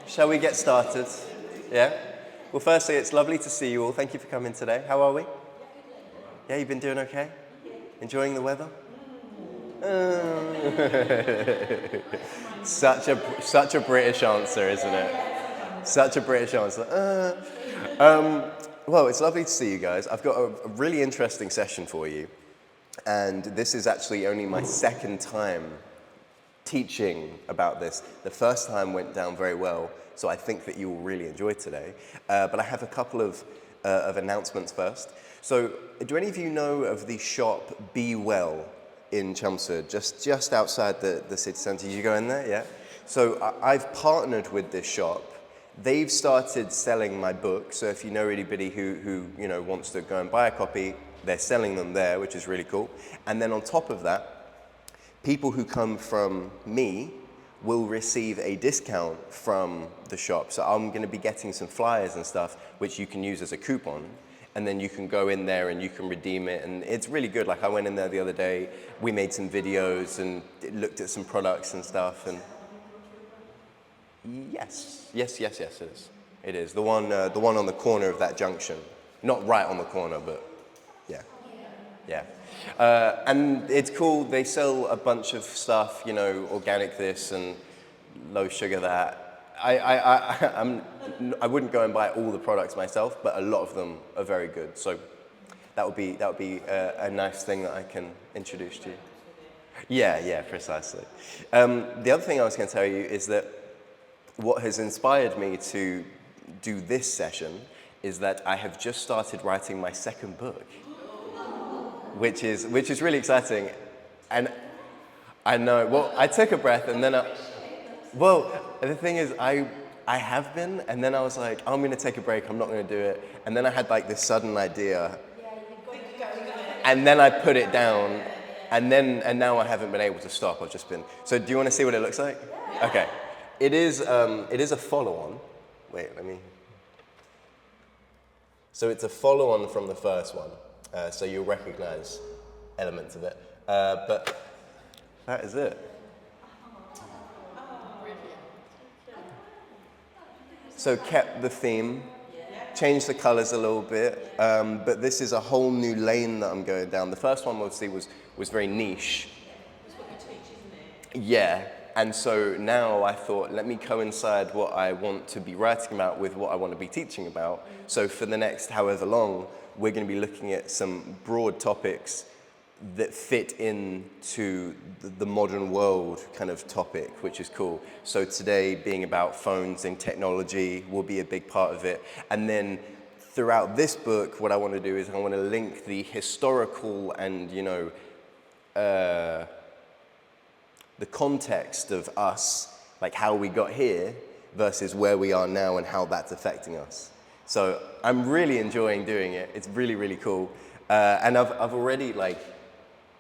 Shall we get started? Yeah? Well, firstly, it's lovely to see you all. Thank you for coming today. How are we? Yeah, you've been doing okay? Enjoying the weather? Such a British answer, isn't it? Such a British answer. Well, it's lovely to see you guys. I've got a really interesting session for you. And this is actually only my second time teaching about this. The first time went down very well, so I think that you will really enjoy today. But I have a couple of announcements first. So, do any of you know of the shop Be Well in Chelmsford, just outside the city centre? Did you go in there? Yeah. So I've partnered with this shop. They've started selling my book. So if you know anybody who wants to go and buy a copy, they're selling them there, which is really cool. And then on top of that, people who come from me will receive a discount from the shop. So I'm going to be getting some flyers and stuff, which you can use as a coupon. And then you can go in there and you can redeem it. And it's really good. Like I went in there the other day, we made some videos and looked at some products and stuff. And yes, it is. It is. The one on the corner of that junction. Not right on the corner, but yeah. And it's cool. They sell a bunch of stuff, organic this and low sugar that. I wouldn't go and buy all the products myself, but a lot of them are very good. So that would be a nice thing that I can introduce to you. Yeah, precisely. The other thing I was going to tell you is that what has inspired me to do this session is that I have just started writing my second book. Which is really exciting, and I know. Well, I took a breath, and then the thing is, I have been, and then I was like, I'm going to take a break. I'm not going to do it, and then I had like this sudden idea, and then I put it down, and now I haven't been able to stop. I've just been. So, do you want to see what it looks like? Okay, it is a follow-on. Wait, let me. So it's a follow-on from the first one. So you'll recognize elements of it. But that is it. So kept the theme, changed the colors a little bit, but this is a whole new lane that I'm going down. The first one, obviously, was very niche. That's what you teach, isn't it? Yeah, and so now I thought, let me coincide what I want to be writing about with what I want to be teaching about. So for the next however long, we're going to be looking at some broad topics that fit into the modern world kind of topic, which is cool. So today being about phones and technology will be a big part of it. And then throughout this book, what I want to do is I want to link the historical and, the context of us, like how we got here versus where we are now and how that's affecting us. So I'm really enjoying doing it. It's really, really cool. And I've already,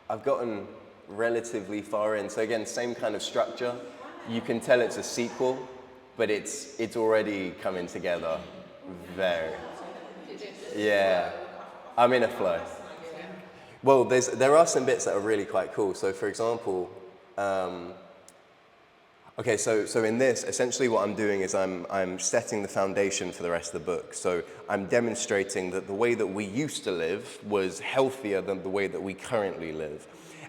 I've gotten relatively far in. So again, same kind of structure. You can tell it's a sequel, but it's already coming together very. Yeah, I'm in a flow. Well, there are some bits that are really quite cool. So for example, okay, so in this, essentially what I'm doing is I'm setting the foundation for the rest of the book. So I'm demonstrating that the way that we used to live was healthier than the way that we currently live.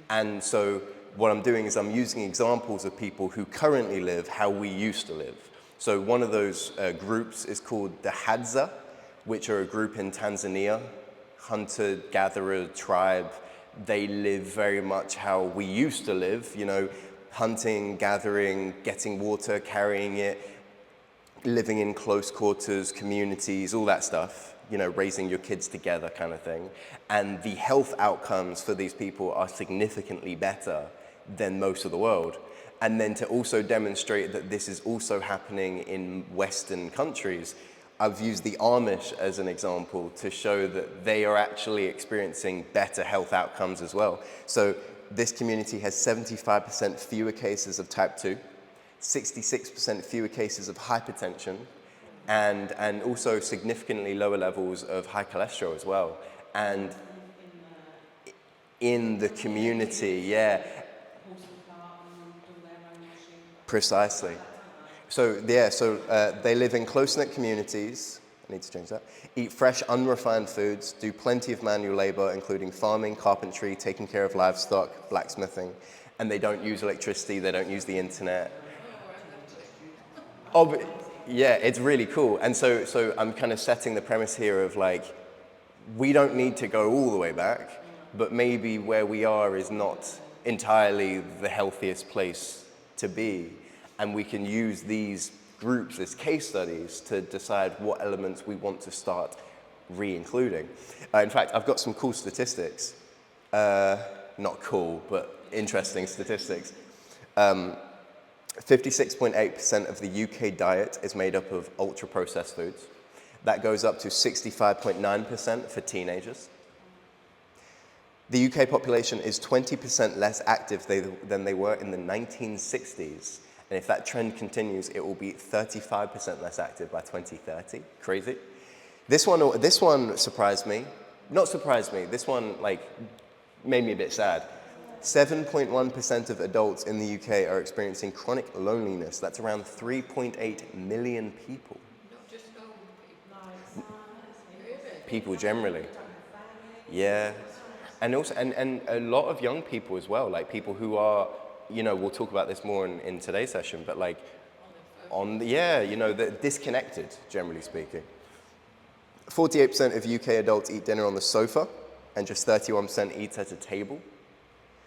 And so what I'm doing is I'm using examples of people who currently live how we used to live. So one of those groups is called the Hadza, which are a group in Tanzania, hunter-gatherer tribe. They live very much how we used to live, hunting, gathering, getting water, carrying it, living in close quarters, communities, all that stuff, raising your kids together kind of thing. And the health outcomes for these people are significantly better than most of the world. And then to also demonstrate that this is also happening in Western countries, I've used the Amish as an example to show that they are actually experiencing better health outcomes as well. So this community has 75% fewer cases of type 2, 66% fewer cases of hypertension, and also significantly lower levels of high cholesterol as well. And in the community, yeah. Precisely. They live in close-knit communities. I need to change that. Eat fresh, unrefined foods, do plenty of manual labor, including farming, carpentry, taking care of livestock, blacksmithing, and they don't use electricity, they don't use the internet. Oh, but, yeah, it's really cool. And so I'm kind of setting the premise here of like, we don't need to go all the way back, but maybe where we are is not entirely the healthiest place to be. And we can use these groups as case studies to decide what elements we want to start re-including. In fact, I've got some cool statistics. Not cool, but interesting statistics. 56.8% of the UK diet is made up of ultra-processed foods. That goes up to 65.9% for teenagers. The UK population is 20% less active than they were in the 1960s. And if that trend continues, it will be 35% less active by 2030. Crazy. This one surprised me. Not surprised me. This one made me a bit sad. 7.1% of adults in the UK are experiencing chronic loneliness. That's around 3.8 million people. Not just old people. People generally. Yeah. And also, and a lot of young people as well, like people who are, we'll talk about this more in today's session, but they're disconnected, generally speaking. 48% of UK adults eat dinner on the sofa, and just 31% eat at a table.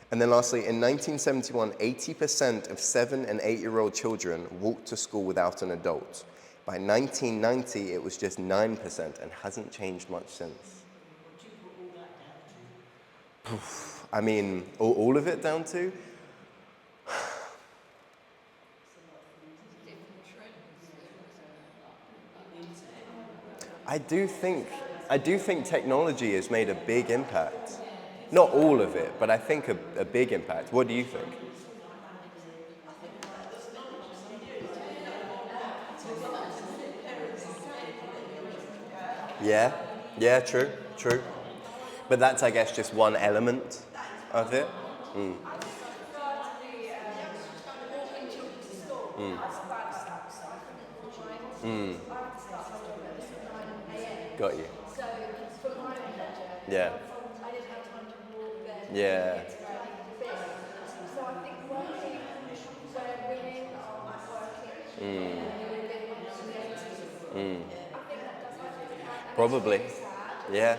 And then lastly, in 1971, 80% of 7 and 8-year-old children walked to school without an adult. By 1990, it was just 9% and hasn't changed much since. I mean, all of it down to? I do think technology has made a big impact. Not all of it, but I think a big impact. What do you think? Yeah, true. But that's, I guess, just one element of it. Got you. Yeah. Yeah. Probably. Yeah.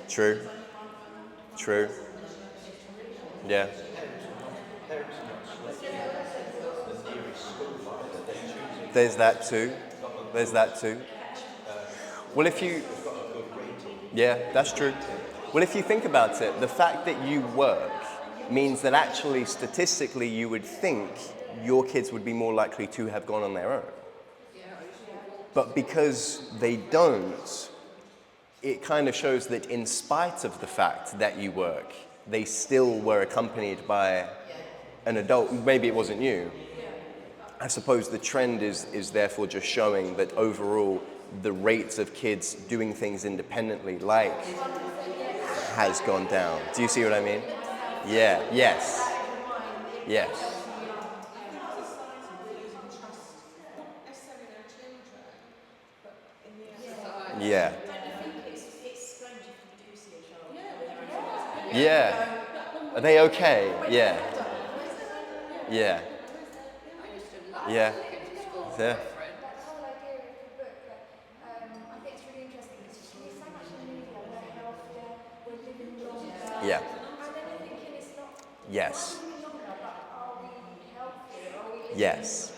True. Yeah. There's that too. Well, yeah, that's true. Well, if you think about it, the fact that you work means that actually statistically you would think your kids would be more likely to have gone on their own. But because they don't, it kind of shows that in spite of the fact that you work, they still were accompanied by an adult. Maybe it wasn't you. I suppose the trend is therefore just showing that overall the rates of kids doing things independently, has gone down. Do you see what I mean? Yeah, yes. Yeah. Yeah. Are they okay? Yeah. Yeah. Yeah. Yeah. Yeah. Yes. Yes.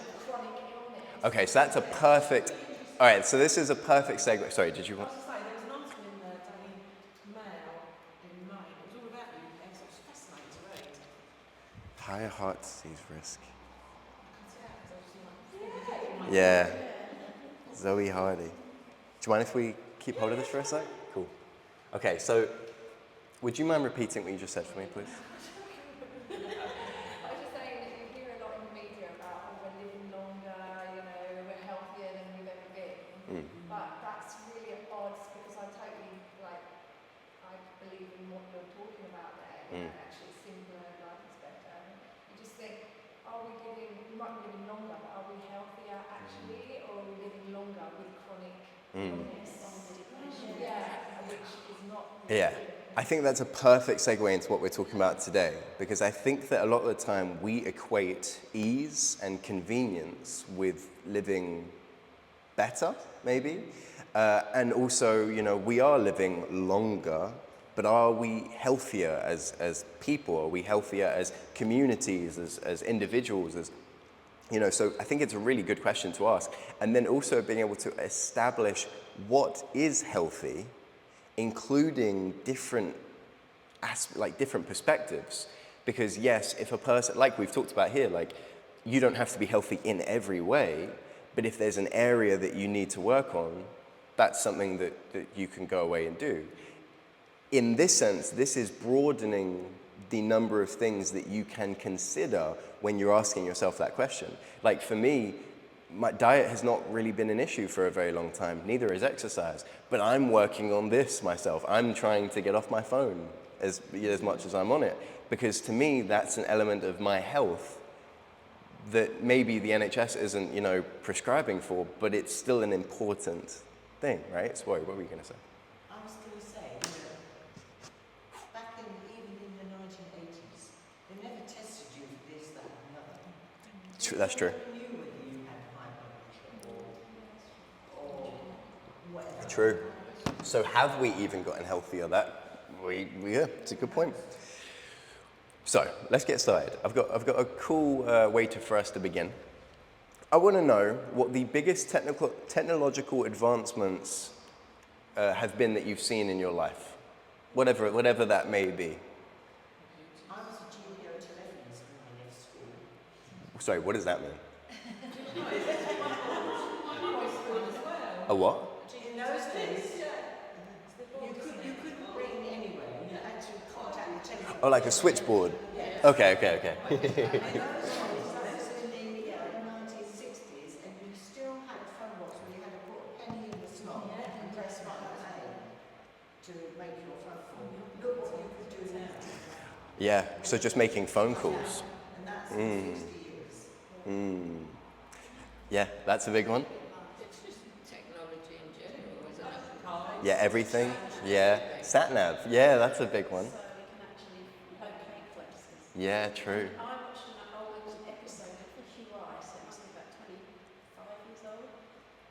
Okay, so that's a perfect. All right, so this is a perfect segue. Sorry, did you want? I was going to say, there was an article in the Daily Mail in May. It was all about the UK, so it was fascinating to read. Higher heart disease risk. Yeah. Yeah. Zoe Hardy. Do you mind if we keep hold of this for a sec? Cool. Okay, so would you mind repeating what you just said for me, please? I was just saying that you hear a lot in the media about we're living longer, we're healthier than we've ever been. But that's really at odds because I believe in what you're talking about there. Actually, simpler life is better. You just think, are we we might be living longer, but are we healthier actually, or are we living longer with chronic illness? Yeah, which is not. Yeah, I think that's a perfect segue into what we're talking about today, because I think that a lot of the time we equate ease and convenience with living better, maybe. And also, we are living longer, but are we healthier as people? Are we healthier as communities, as individuals? So I think it's a really good question to ask. And then also being able to establish what is healthy, including different different perspectives. Because yes, if a person, like we've talked about here, you don't have to be healthy in every way, but if there's an area that you need to work on, that's something that you can go away and do. In this sense, this is broadening the number of things that you can consider when you're asking yourself that question. Like for me, my diet has not really been an issue for a very long time, neither is exercise. But I'm working on this myself. I'm trying to get off my phone as much as I'm on it. Because to me, that's an element of my health that maybe the NHS isn't, prescribing for, but it's still an important thing, right? So what were you going to say? I was going to say, back even in the 1980s, they never tested you for this, that, and the other. That's true. You never knew whether you had high blood pressure or whatever. True. So have we even gotten healthier? Yeah, it's a good point. So let's get started. I've got a cool way for us to begin. I want to know what the biggest technological advancements have been that you've seen in your life, whatever that may be. I was a junior telephony school when I left school. Sorry, what does that mean? A what? In those days, you couldn't ring anywhere. You had to contact the telephone. Oh, like a switchboard. Okay. In those days, that was in the 1960s, and you still had a phone box where you had to put a penny in the slot and press button A to make your phone call. Look what you could do now. Yeah, so just making phone calls. And that's in 60 years. Yeah, that's a big one. It's just technology in general, isn't it? Yeah, everything. Yeah, sat-nav. Yeah, that's a big one. So we can actually locate places. Yeah, true. I watched an old episode of QI, so it must be about 25 years old,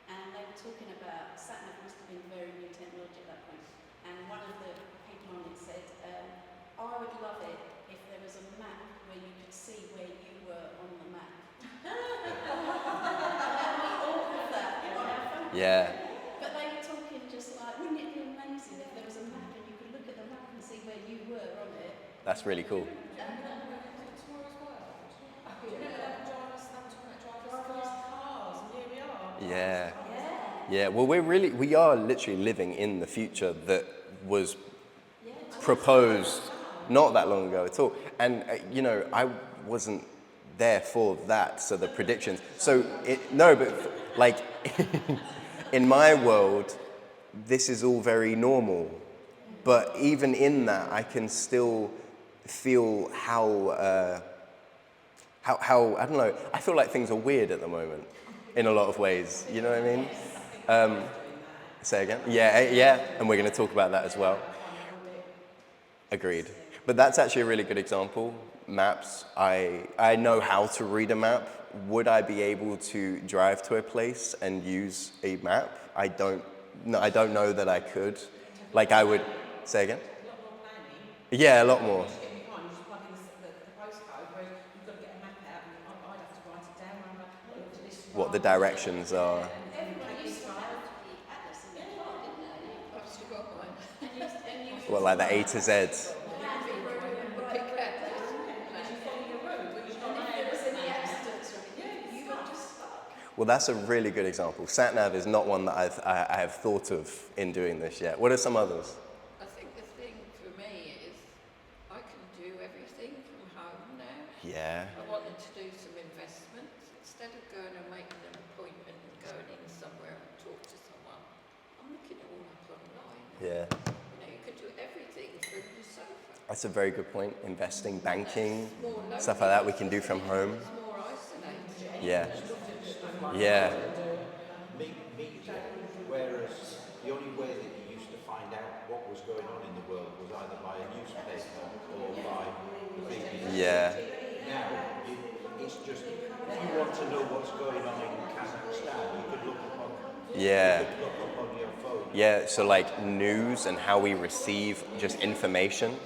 and they were talking about sat-nav must have been very new technology at that point. And one of the people on it said, I would love it if there was a map where you could see where you were on the map. And we all have that on our phone. Yeah, But they were talking just like, wouldn't it be amazing if there was a map and you could look at the map and see where you were on it? that's really cool. Yeah. Yeah, well, we are literally living in the future that was proposed not that long ago at all. And, I wasn't there for that, so the predictions. So, in my world, this is all very normal. But even in that, I can still feel how I don't know, I feel like things are weird at the moment in a lot of ways, you know what I mean? Say again? Yeah, and we're going to talk about that as well. Agreed. But that's actually a really good example. Maps, I know how to read a map. Would I be able to drive to a place and use a map? I don't know that I could. Like I would, say again? A lot more planning. Yeah, a lot more. Just get in your car and just plug in the postcode, whereas you've got to get a map out and I'd have to write it down and look to this. What the directions are. Everyone used to have the atlas in their car, didn't they? I've still got one. And you What, like the A to Z? Well, that's a really good example. Sat-nav is not one that I have thought of in doing this yet. What are some others? I think the thing for me is I can do everything from home now. Yeah. I wanted to do some investments. Instead of going and making an appointment and going in somewhere and talk to someone, I'm looking it all up online. Yeah. You can do everything from your sofa. That's a very good point. Investing, banking, stuff like that we can do from home. It's more Yeah. Stuff like Yeah. media, whereas the only way that you used to find out what was going on in the world was either by a newspaper or by the BBC. Yeah. Now, it's just, if you want to know what's going on in Kazakhstan, you could look up on, Yeah. you could look up on your phone. Yeah, so like news and how we receive just information.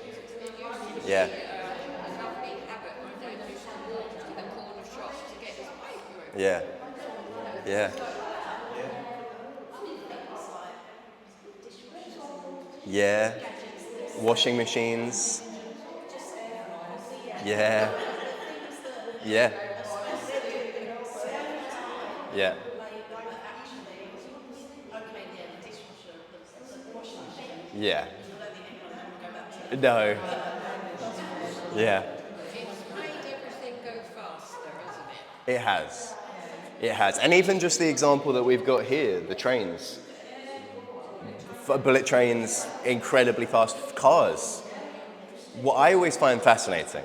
Yeah. A lovely habit. My dad used to walk to the corner shop to get his paper. Yeah. Yeah. Yeah. Washing machines. Yeah. Yeah. Yeah. Yeah. No. Yeah. It's made everything go faster, hasn't it? It has. It has. And even just the example that we've got here, the trains. Bullet trains, incredibly fast cars. What I always find fascinating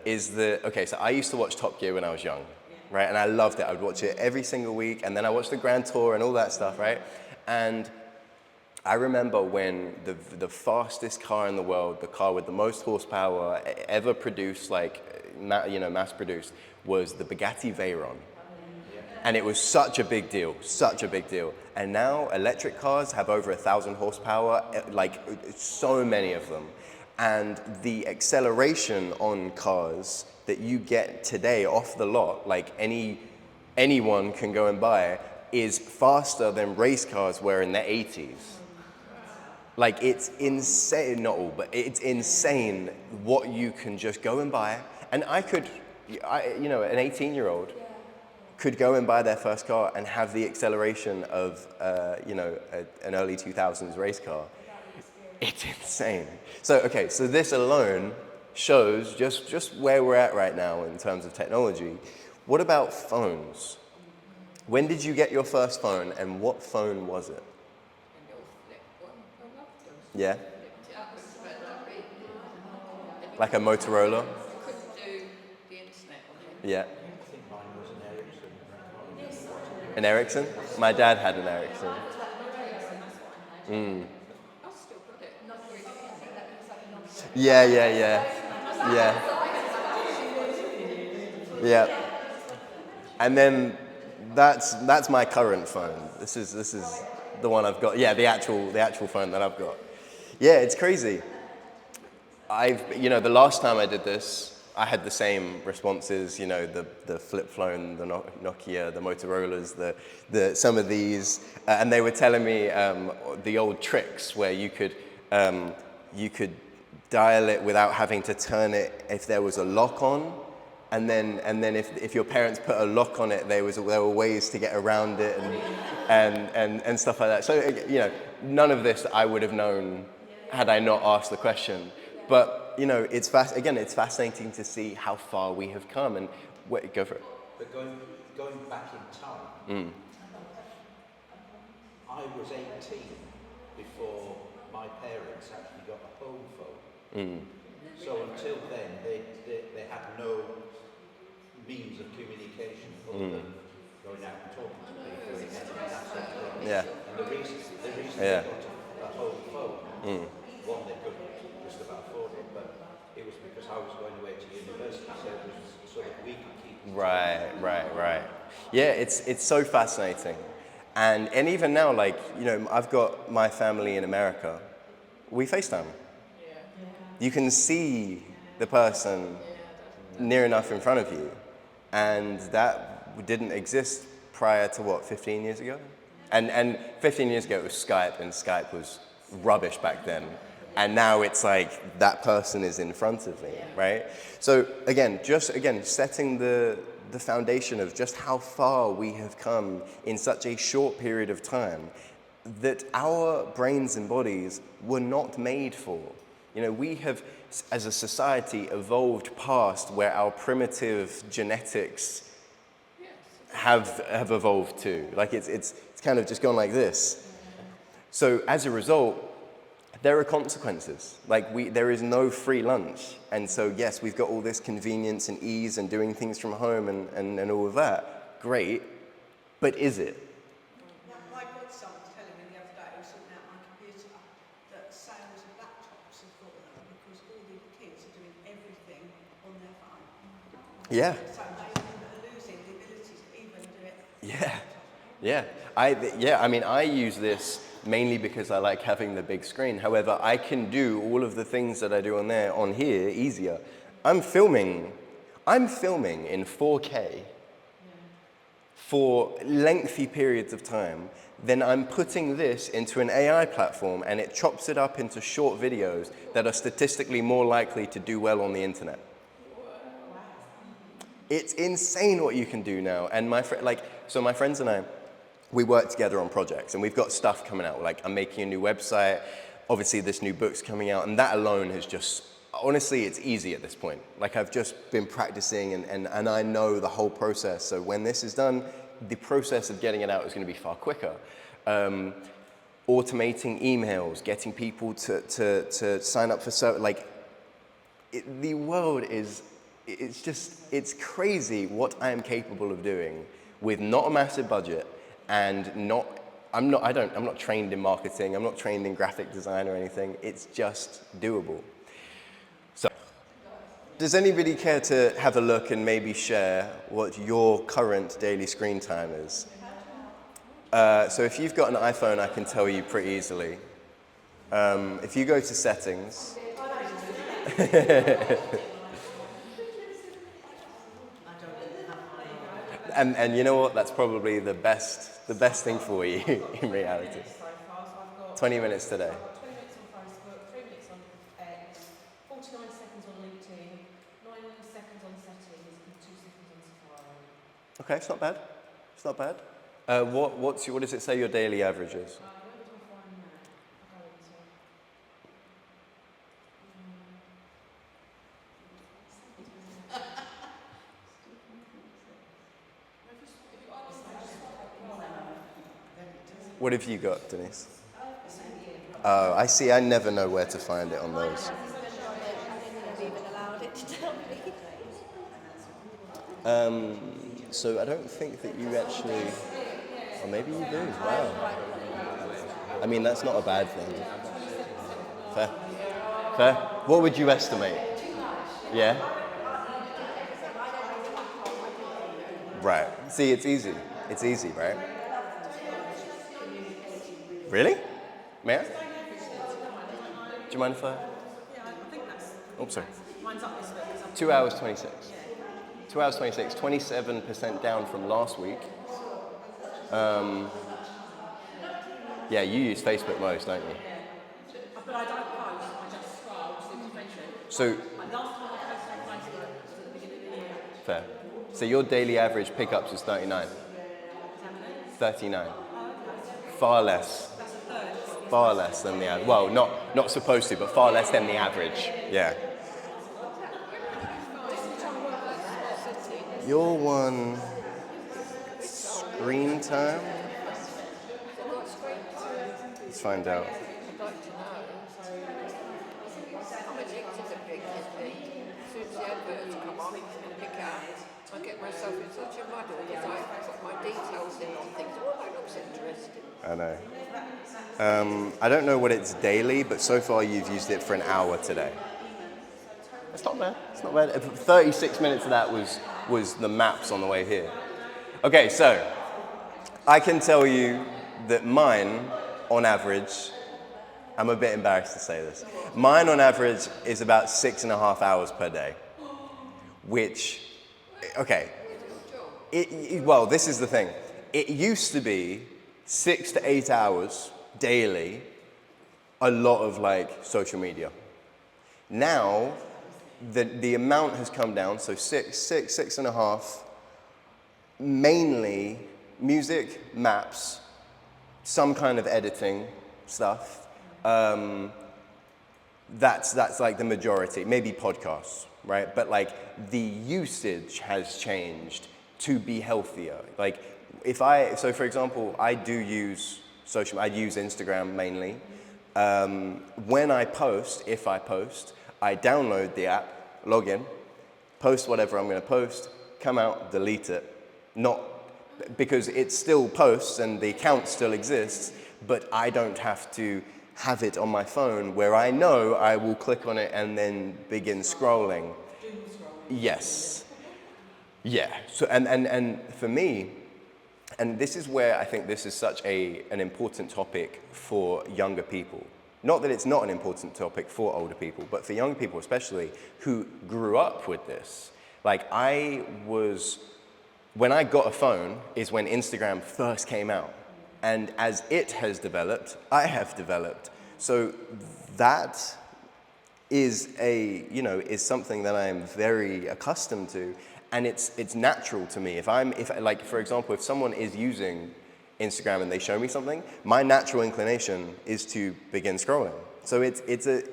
is that, okay, so I used to watch Top Gear when I was young, right? And I loved it. I would watch it every single week. And then I watched the Grand Tour and all that stuff, right? And I remember when the fastest car in the world, the car with the most horsepower ever produced, like, mass produced, was the Bugatti Veyron. And it was such a big deal, such a big deal. And now electric cars have over 1,000 horsepower, like so many of them. And the acceleration on cars that you get today off the lot, like anyone can go and buy, is faster than race cars were in the 80s. Like, it's insane, not all, but it's insane what you can just go and buy. And an 18-year-old could go and buy their first car and have the acceleration of, an early 2000s race car. It's insane. So this alone shows just where we're at right now in terms of technology. What about phones? When did you get your first phone, and what phone was it? And you'll flip one. I love those. Yeah? That was about lovely. Like a Motorola? You couldn't do the internet on it. Yeah. I think mine was an Ericsson. An Ericsson? My dad had an Ericsson. I've still got it. Not really. Yeah. Yeah. And then that's my current phone. This is the one I've got. Yeah, the actual phone that I've got. Yeah, it's crazy. The last time I did this, I had the same responses, the flip phone, the Nokia, the Motorola's, the some of these, and they were telling me the old tricks where you could dial it without having to turn it if there was a lock on, and then if your parents put a lock on it, there were ways to get around it and stuff like that. So none of this I would have known had I not asked the question, but. It's fascinating to see how far we have come, and go for it. But going back in time, I was 18 before my parents actually got a home phone. So until then, they had no means of communication other than going out and talking to people and that sort of thing. Yeah. And the reason they got a home phone, one, they couldn't just about afford it, but it was because I was going away to university, so it was so that we could keep. Right. Yeah, it's so fascinating, and even now, I've got my family in America. We FaceTime. You can see the person near enough in front of you, and that didn't exist prior to 15 years ago? And 15 years ago it was Skype, and Skype was rubbish back then. And now it's like that person is in front of me, right? So again, setting the foundation of just how far we have come in such a short period of time that our brains and bodies were not made for. We have, as a society, evolved past where our primitive genetics have evolved to. It's kind of just gone like this. So as a result, there are consequences. There is no free lunch. And so, yes, we've got all this convenience and ease and doing things from home and all of that. great, but is it? My godson was telling me the other day, he was sorting out my computer, that sales of laptops have fallen because all the kids are doing everything on their phone. Yeah. So they are losing the ability to even do it. Yeah. Yeah. I mean, I use this mainly because I like having the big screen. However, I can do all of the things that I do on here easier. I'm filming in 4K for lengthy periods of time. Then I'm putting this into an AI platform and it chops it up into short videos that are statistically more likely to do well on the internet. It's insane what you can do now. And my friends and I, we work together on projects and we've got stuff coming out. Like I'm making a new website, obviously this new book's coming out, and that alone has just, honestly, it's easy at this point. Like I've just been practicing and I know the whole process. So when this is done, the process of getting it out is going to be far quicker. Automating emails, getting people to sign up for the world is, it's crazy what I am capable of doing with not a massive budget and I'm not trained in marketing, I'm not trained in graphic design or anything, it's just doable. So, does anybody care to have a look and maybe share what your current daily screen time is? So if you've got an iPhone, I can tell you pretty easily. If you go to settings, and you know what, that's probably the best thing for you in reality. 20 minutes today. I've got 20 minutes on Facebook, 3 minutes on X, 49 seconds on LinkedIn, 9 seconds on settings, and 2 seconds on Safari. Okay, it's not bad. It's not bad. What does it say your daily average is? Where do I find that? I go into... What have you got, Denise? Oh, I see. I never know where to find it on those. So I don't think that you actually, or maybe you do. Wow. I mean, that's not a bad thing. Fair. Fair. What would you estimate? Yeah. Right. See, it's easy. It's easy, right? Really? May I? Do you mind if I? Yeah, I think that's... Oh, sorry. Mine's up this week. 2 hours 26. 2 hours 26, 27% down from last week. Yeah, you use Facebook most, don't you? But I don't post, I just scroll, just information. So, Last time I posted on Facebook was at the beginning of the year. fair. So your daily average pickups is 39. 39. Far less. Far less than the average. Well, not supposed to, but far less than the average. Yeah. Your one screen time? Let's find out. I'd like to know. I'm addicted to Big Hippie. As soon as the adverts come on, pick up. I get myself in such a muddle because I put my details in on things. Oh, that looks interesting. I know. I don't know what it's daily, but so far you've used it for an hour today. It's not bad. It's not bad. 36 minutes of that was the maps on the way here. Okay, so I can tell you that mine, on average, I'm a bit embarrassed to say this. Mine, on average, is about 6.5 hours per day, which, okay. Well, this is the thing. It used to be 6 to 8 hours daily, a lot of social media. Now, the amount has come down, so 6.5, mainly music, maps, some kind of editing stuff. That's like the majority, maybe podcasts, right? But the usage has changed to be healthier. So for example, I do use I use Instagram mainly. When I post, if I post, I download the app, log in, post whatever I'm going to post, come out, delete it. because it still posts and the account still exists, but I don't have to have it on my phone where I know I will click on it and then begin scrolling. Yes. Yeah. So and for me, and this is where I think this is such an important topic for younger people. Not that it's not an important topic for older people, but for young people especially who grew up with this. Like when I got a phone is when Instagram first came out. And as it has developed, I have developed. So that is is something that I am very accustomed to, and it's natural to me. If like for example, if someone is using Instagram and they show me something, my natural inclination is to begin scrolling. So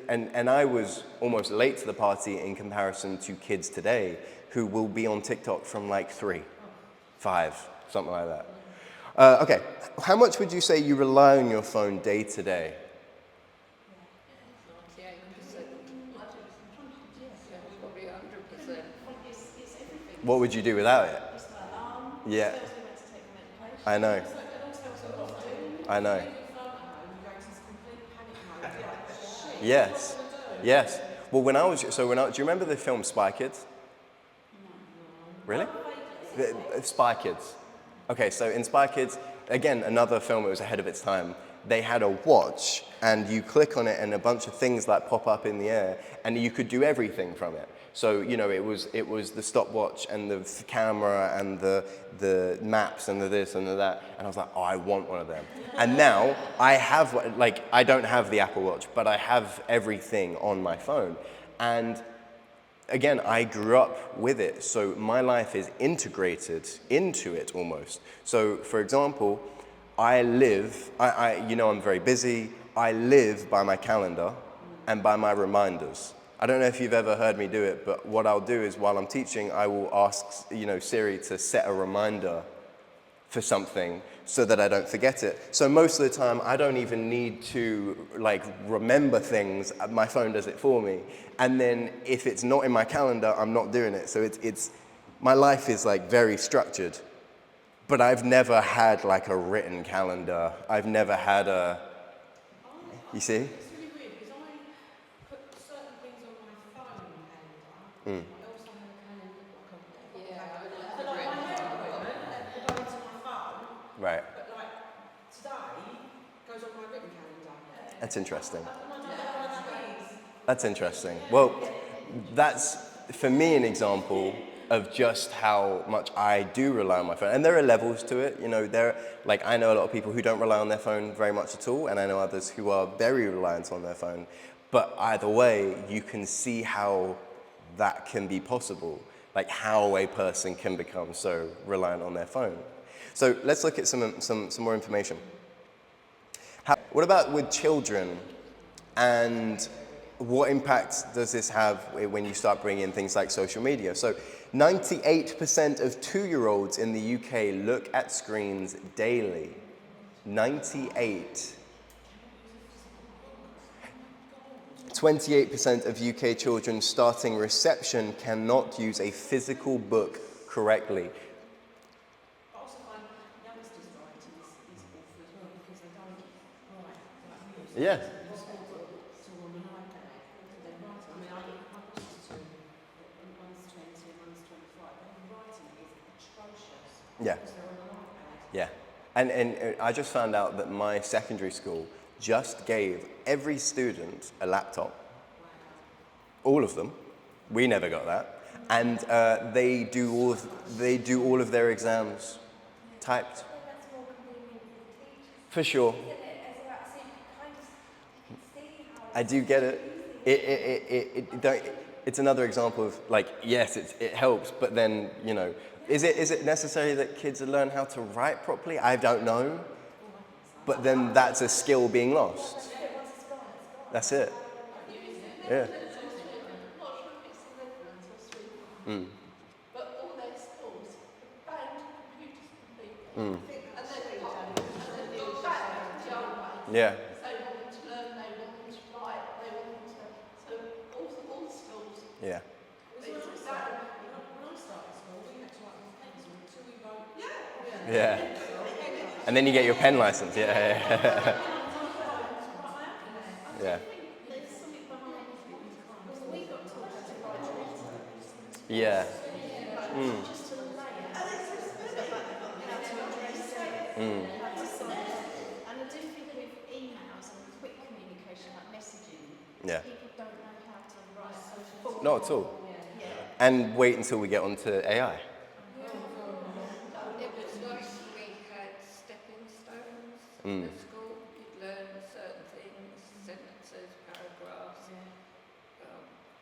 and I was almost late to the party in comparison to kids today who will be on TikTok from like 3, 5, something like that. Okay, how much would you say you rely on your phone day to day? 98%. Probably 100%. It's everything. What would you do without it? It's my alarm. Yeah. It tells me when to take the medication. I know. I know. Yes. Yes. Well, do you remember the film Spy Kids? Really? Spy Kids. Okay, so in Spy Kids, again, another film that was ahead of its time, they had a watch, and you click on it and a bunch of things like pop up in the air, and you could do everything from it. So, it was the stopwatch and the camera and the maps and the this and the that, and I was like, oh, I want one of them. And now, I don't have the Apple Watch, but I have everything on my phone. And again, I grew up with it, so my life is integrated into it almost. So, for example, I'm very busy. I live by my calendar and by my reminders. I don't know if you've ever heard me do it, but what I'll do is while I'm teaching, I will ask, Siri to set a reminder for something so that I don't forget it. So most of the time, I don't even need to remember things. My phone does it for me. And then if it's not in my calendar, I'm not doing it. So my life is very structured. But I've never had a written calendar. I've never had you see? It's really weird because I put certain things on my phone calendar. I also have a calendar, so my hair appointment will go into my phone. Right. But today goes on my written calendar. That's interesting. I don't know what that is. That's interesting. Well, that's, for me, an example of just how much I do rely on my phone. And there are levels to it. I know a lot of people who don't rely on their phone very much at all, and I know others who are very reliant on their phone. But either way, you can see how that can be possible, how a person can become so reliant on their phone. So let's look at some more information. What about with children, and what impact does this have when you start bringing in things like social media? So 98% of 2-year-olds in the UK look at screens daily. 98. 28% of UK children starting reception cannot use a physical book correctly. I also find youngsters writing is awful as well because they don't write like we used to. Yeah. The school book to on an iPad. So they're writing. I mean, my boss is 2, one's 20 and one's 25. Their writing is atrocious. Yeah. Because they're on an iPad. Yeah. And I just found out that my secondary school just gave every student a laptop. Wow. All of them. We never got that. And they do all of their exams typed. That's more convenient for the teachers, For sure. isn't it? As well, so you can kind of see how I do get it. It's another example of yes, it helps, but then is it necessary that kids learn how to write properly? I don't know, but then that's a skill being lost. once it's gone, it's gone. That's it. Yeah. But all their schools are banned computers completely. Mm. And they've got back to young ones. Yeah. They want them to learn, they want them to write, they want them to. So all the schools. Yeah. When I started school, we had to write with pencil until we wrote. Yeah. Yeah. And then you get your pen license. Yeah. Yeah. There's something behind it that you can't. So we got taught how to write a letter. Yeah. Just to layer how to address it, how to sign it. And I do think with emails and quick communication like messaging, Yeah. people don't know how to write a full. Not at all. Yeah. And wait until we get onto AI. It was like we had stepping stones at school. You'd learn certain things, sentences, paragraphs,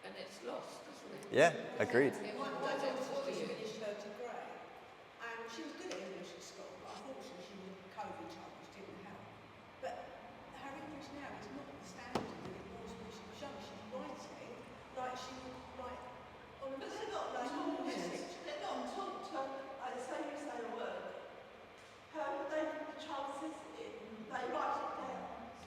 and it's lost, isn't it? Yeah, agreed. My daughter finished her degree, and she was good at English at school, but unfortunately she was in COVID time, which didn't help. But her English now is not the standard that it was when she was young. She's writing like she would write on a. But they're not like they're not taught to like say you say a word. The child says it, they write it down.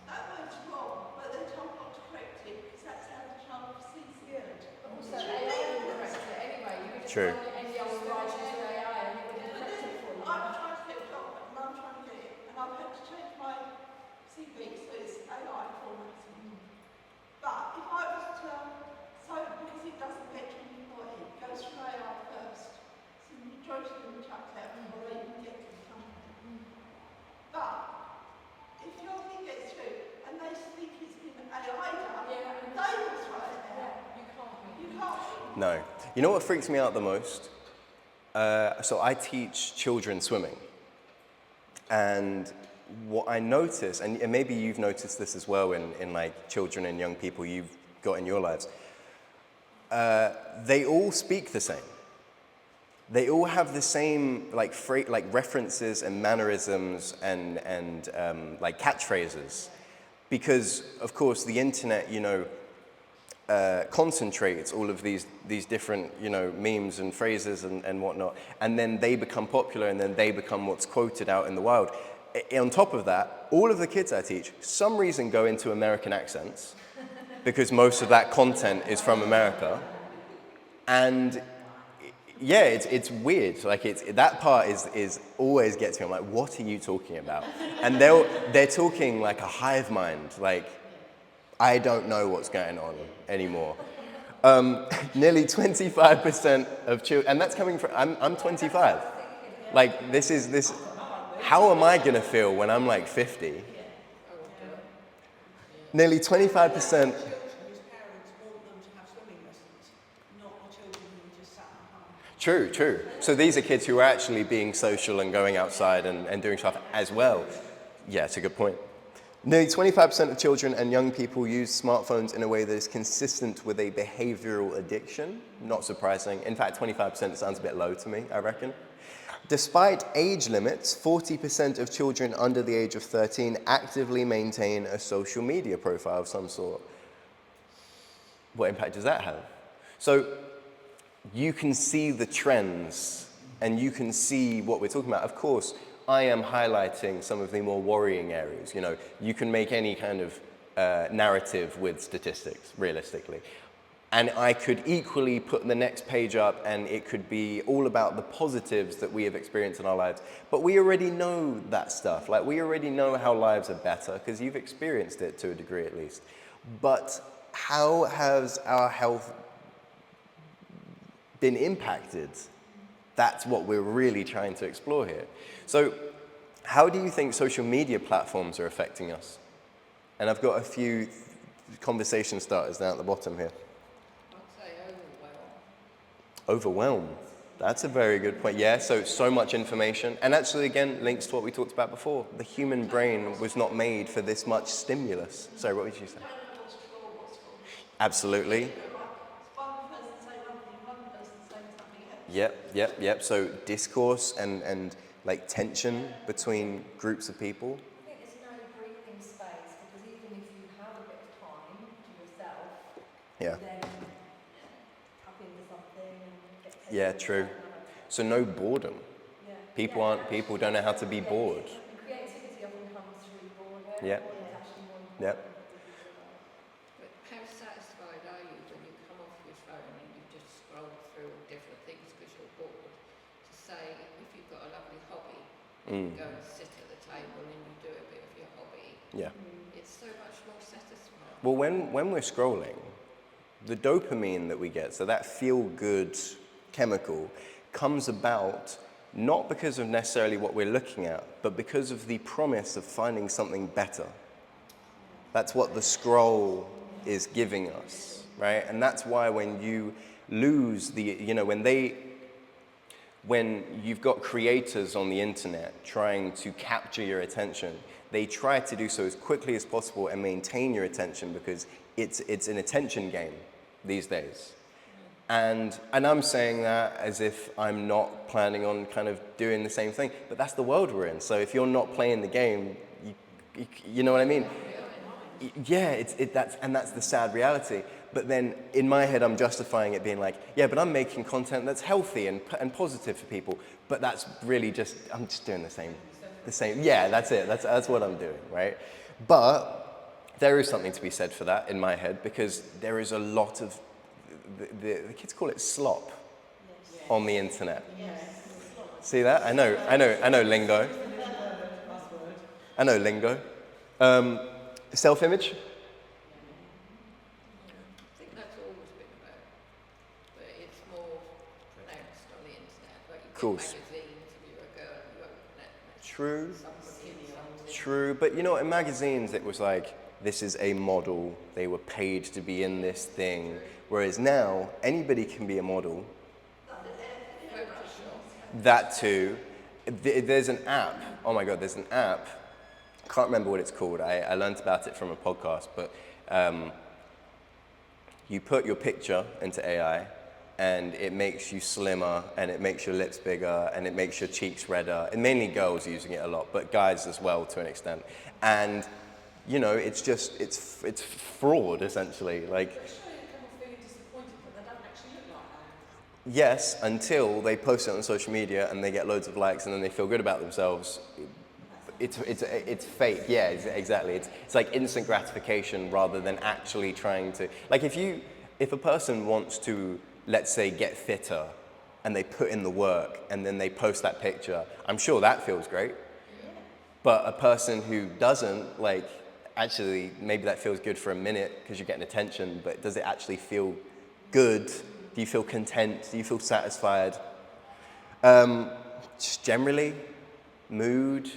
That word's wrong, but they're told not to correct it because that's how the child perceives the word. Also, AI will correct it anyway. You could just True. run any old writing to AI and it would correct it for you. I'm trying to get a job, and I'm trying to get it, and I've had to change my CV so it's AI formatting. But if I was to, because it doesn't get to an employee, it goes through AI first. So the majority of them chucked out before they even get to the company. But if your thing gets through and they think it's been AI done, they will throw it out. You can't. No. You know what freaks me out the most? So I teach children swimming. And what I notice, and maybe you've noticed this as well in like children and young people you've got in your lives, they all speak the same. They all have the same like references and mannerisms and like catchphrases, because of course the internet, concentrates all of these different memes and phrases and whatnot, and then they become popular, and then they become what's quoted out in the wild. On top of that, all of the kids I teach, some reason go into American accents, because most of that content is from America, and yeah, it's weird. Like that part is always gets me. I'm like, what are you talking about? And they're talking like a hive mind. Like I don't know what's going on anymore. Nearly 25% of children, and that's coming from. I'm 25. Like this. How am I gonna feel when I'm like 50? Nearly 25%. Children whose parents want them to have swimming lessons, not the children who just sat at home. True. So these are kids who are actually being social and going outside and doing stuff as well. Yeah, it's a good point. Nearly 25% of children and young people use smartphones in a way that is consistent with a behavioral addiction. Not surprising. In fact, 25% sounds a bit low to me, I reckon. Despite age limits, 40% of children under the age of 13 actively maintain a social media profile of some sort. What impact does that have? So you can see the trends and you can see what we're talking about. Of course, I am highlighting some of the more worrying areas. You can make any kind of narrative with statistics, realistically. And I could equally put the next page up and it could be all about the positives that we have experienced in our lives. But we already know that stuff. Like we already know how lives are better because you've experienced it to a degree at least. But how has our health been impacted? That's what we're really trying to explore here. So how do you think social media platforms are affecting us? And I've got a few conversation starters down at the bottom here. I'd say overwhelm. Overwhelm. That's a very good point. Yeah, so much information. And actually, again, links to what we talked about before. The human brain was not made for this much stimulus. Sorry, what would you say? Absolutely. One person say one thing, one person saying something else. Yep. So discourse and like tension between groups of people. I think there's no breathing space because even if you have a bit of time to yourself, Yeah. then tap into something and get taken Yeah, away true. from that. So no boredom. Yeah. People don't know how to be bored. And creativity often comes through boredom. Yeah. Boredom is actually more important Yep. than people realise. But how satisfied are you when you come off your phone and you just scroll through different things because you're bored? To say, if you've got a lovely hobby, You go and sit at the table and you do a bit of your hobby. Yeah. It's so much more satisfying. Well, when we're scrolling, the dopamine that we get, so that feel-good chemical, comes about not because of necessarily what we're looking at, but because of the promise of finding something better. That's what the scroll is giving us, right? And that's why when you lose when you've got creators on the internet trying to capture your attention, they try to do so as quickly as possible and maintain your attention because it's an attention game these days. And I'm saying that as if I'm not planning on kind of doing the same thing, but that's the world we're in. So if you're not playing the game, you know what I mean? Yeah, that's the sad reality. But then in my head, I'm justifying it being like, yeah, but I'm making content that's healthy and positive for people. But that's really I'm just doing the same. Yeah, that's it. That's what I'm doing, right? But there is something to be said for that in my head because there is a lot of the kids call it slop on the internet. See that? I know lingo. I know lingo. Self-image. I think that's always been about, but it's more pronounced on the internet. Like you Cool. get magazines, if you're a girl, you open it. True. Something. True, but you know, in magazines it was like, this is a model, they were paid to be in this thing, whereas now, anybody can be a model. That too. There's an app, oh my God, there's an app, I can't remember what it's called, I learned about it from a podcast, but you put your picture into AI, and it makes you slimmer, and it makes your lips bigger, and it makes your cheeks redder, and mainly girls using it a lot, but guys as well to an extent. And you know, it's fraud essentially. Like, yes, until they post it on social media and they get loads of likes and then they feel good about themselves. It's fake. Yeah, exactly. It's like instant gratification rather than actually trying to. Like if a person wants to, let's say, get fitter, and they put in the work and then they post that picture, I'm sure that feels great. But a person who doesn't, like, actually, maybe that feels good for a minute because you're getting attention, but does it actually feel good? Do you feel content? Do you feel satisfied? Just generally, mood.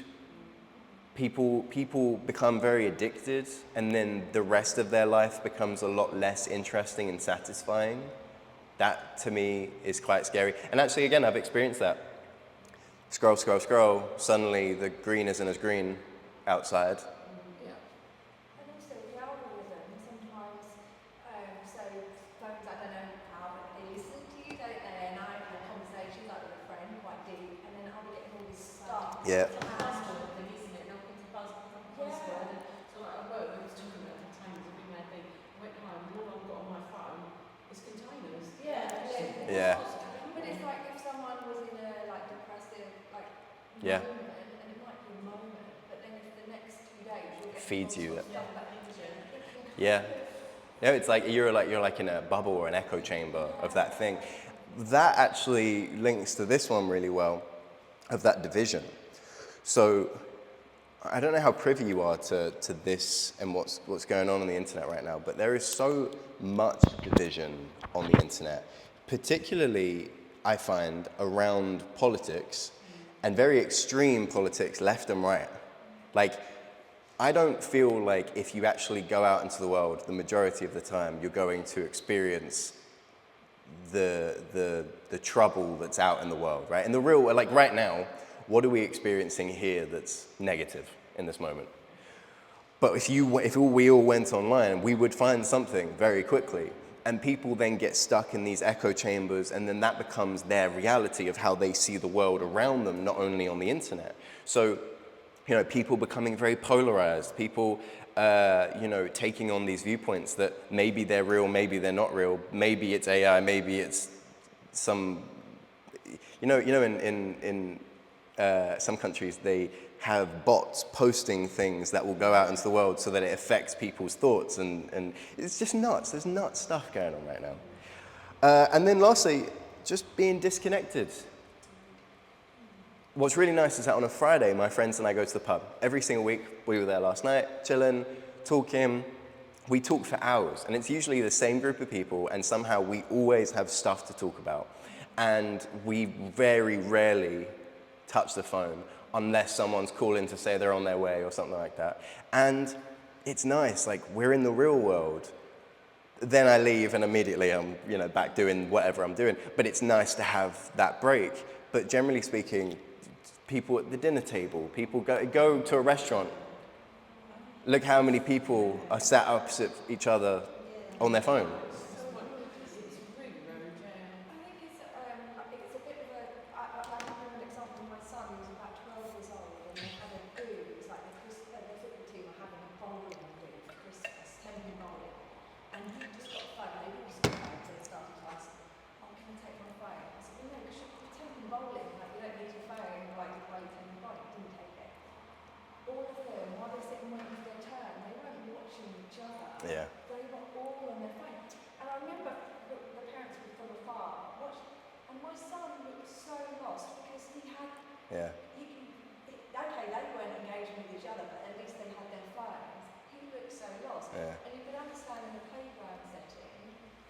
People become very addicted, and then the rest of their life becomes a lot less interesting and satisfying. That, to me, is quite scary. And actually, again, I've experienced that. Scroll, scroll, scroll. Suddenly, the green isn't as green outside. And also the algorithm sometimes, so phones, I don't know how, but they listen to you, don't they? And I had a conversation like with a friend, quite deep, and then I'll be getting all this stuff. Yeah. Yeah. But it's like if someone was in a like depressive Yeah. moment, and it might be a moment, but then if the next few days you'll get Feeds you. stuff that feeds you. Yeah. No, it's like you're like in a bubble or an echo chamber of that thing. That actually links to this one really well, of that division. So I don't know how privy you are to this and what's going on the internet right now, but there is so much division on the internet, particularly I find around politics and very extreme politics, left and right. Like, I don't feel like if you actually go out into the world, the majority of the time, you're going to experience the trouble that's out in the world, right? And the real, like right now, what are we experiencing here that's negative in this moment? But if we all went online, we would find something very quickly. And people then get stuck in these echo chambers, and then that becomes their reality of how they see the world around them, not only on the internet. So, you know, people becoming very polarized, people, you know, taking on these viewpoints that maybe they're real, maybe they're not real, maybe it's AI, maybe it's some, in some countries, they have bots posting things that will go out into the world so that it affects people's thoughts, and it's just nuts. There's nuts stuff going on right now. And then lastly, just being disconnected. what's really nice is that on a Friday, my friends and I go to the pub. Every single week, we were there last night, chilling, talking. We talk for hours, and it's usually the same group of people, and somehow we always have stuff to talk about. And we very rarely touch the phone unless someone's calling to say they're on their way or something like that. And it's nice, like we're in the real world. Then I leave and immediately I'm, back doing whatever I'm doing. But it's nice to have that break. But generally speaking, people at the dinner table, people go to a restaurant. Look how many people are sat opposite each other on their phone. I think it's a bit of a. I remember an example of my son who was about 12 years old and they had a do. It was like the football team were having a bowling do for Christmas, 10-pin bowling, and he just got a phone. They all used to go to the starting class. Oh, can I take my phone? I said, well, no, because you're 10-pin bowling. Like you don't need your phone. Like you play 10-pin bowling. He didn't take it. All of them, while they're sitting waiting for their turn, they weren't watching each other. Yeah. They were all on their phone. And I remember the parents were from afar watched, and my son looked so lost because he had, Yeah. okay, they weren't engaging with each other, but at least they had their phones. He looked so lost. Yeah. And you could understand in a playground setting,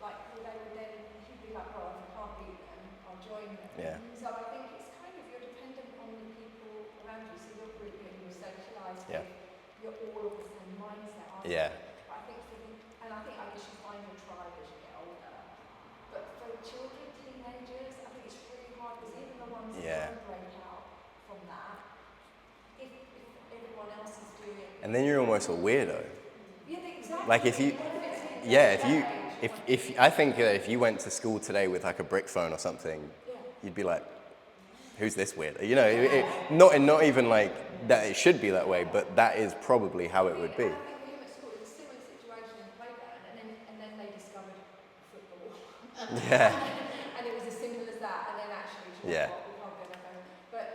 like they would then, he'd be like, well, if I can't beat them, I'll join them. Yeah. So I think it's kind of, you're dependent on the people around you, so you're grouped and you're socialised Yeah. with, you're all of the same mindset, aren't you? Yeah. But I think and I think I guess you find your tribe as you get older. But for children, teenagers, I think it's really hard because even the ones Yeah. who don't break out from that, if everyone else is doing it. And then you're almost a weirdo. Yeah, exactly. Like if you, yeah, if I think that if you went to school today with like a brick phone or something, you'd be like, who's this weirdo? Not even like that it should be that way, but that is probably how it would be. I think for him at school, it was a similar situation in the playground, and then they discovered football. Yeah. And it was as simple as that, and then actually, we Yeah. can't go no further. But